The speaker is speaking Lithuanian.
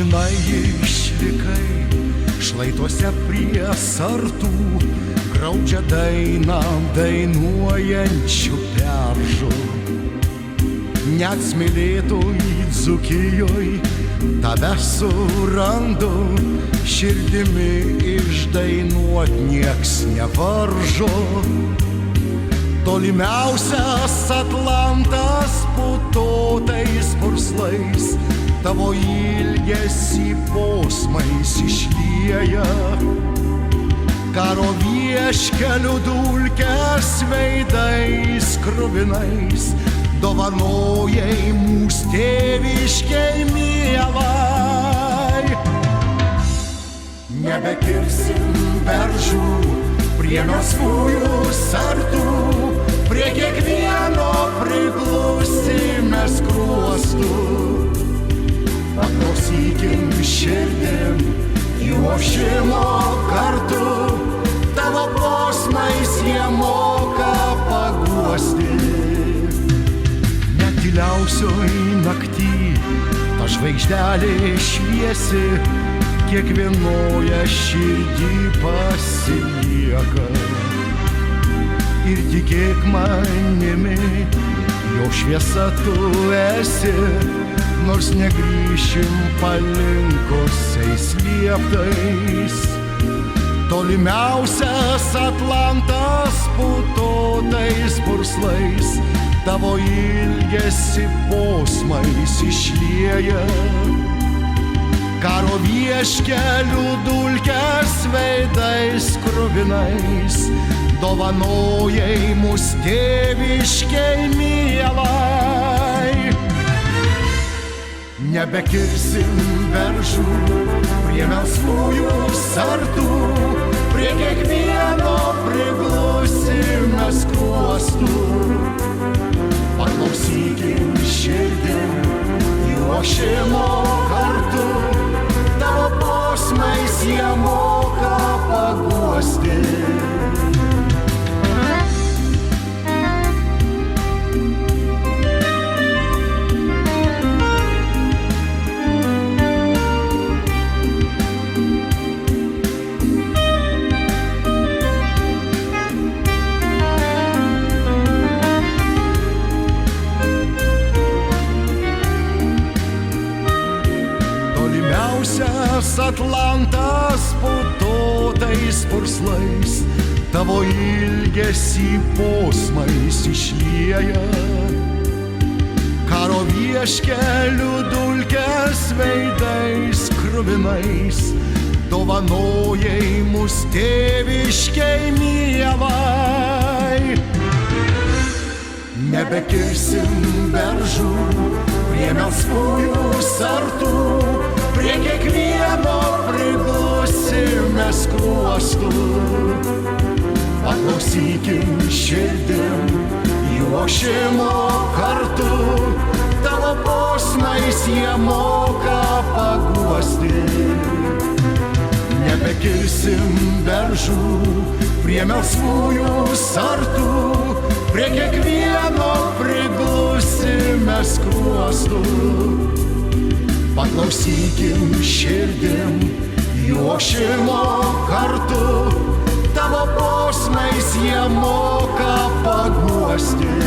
Amžinai išlikai šlaituose prie sartų, graudžią dainą dainuojančių peržų. Net smėlėtoj Dzūkijoj tave surandu, širdimi išdainuot nieks nevaržo. Tolimiausias Atlantas putotais purslais tavo ilgesį posmais išlieja. Karo vieškelių dulkes veidais kruvinais dovanojai mūs tėviškei mielai. Nebekirsim beržų prie melsvųjų sartų, prie kiekvieno priglusime skruostų. Paklausykim širdim jų ošimo kartu, tavo posmais jie moka paguosti. Net tyliausioj nakty ta žvaigždelė šviesi, kiekvienoje širdį pasilieka. Ir tikėk manimi, jo šviesa tu esi, nors negrįšim palinkusiais lieptais. Tolimiausias Atlantas putotais purslais tavo ilgesį posmais išlieja. Karo vieškelių dulkes veidais kruvinais dovanojai mus tėviškei mielai. Nebekirsim beržų prie melsvųjų sartų, prie kiekvieno priglusime skruostų. Paklausykim širdim jų ošimo kartu, tavo posmais jie moka paguosti. Atlantas putotais purslais tavo ilgesį posmais išlieja. Karo vieškelių dulkes veidais kruvinais dovanojai mus tėviškei mielai. Nebekirsim beržų prie melsvųjų sartų, prie kiekvieno priglusime skruostų. Paklausykim širdim jų ošimo kartu, tavo posmais jie moka paguosti. Nebekirsim beržų prie melsvųjų sartų, prie kiekvieno priglusime skruostų. Paklausykim širdim jų ošimo kartu, tavo posmais jie moka paguosti.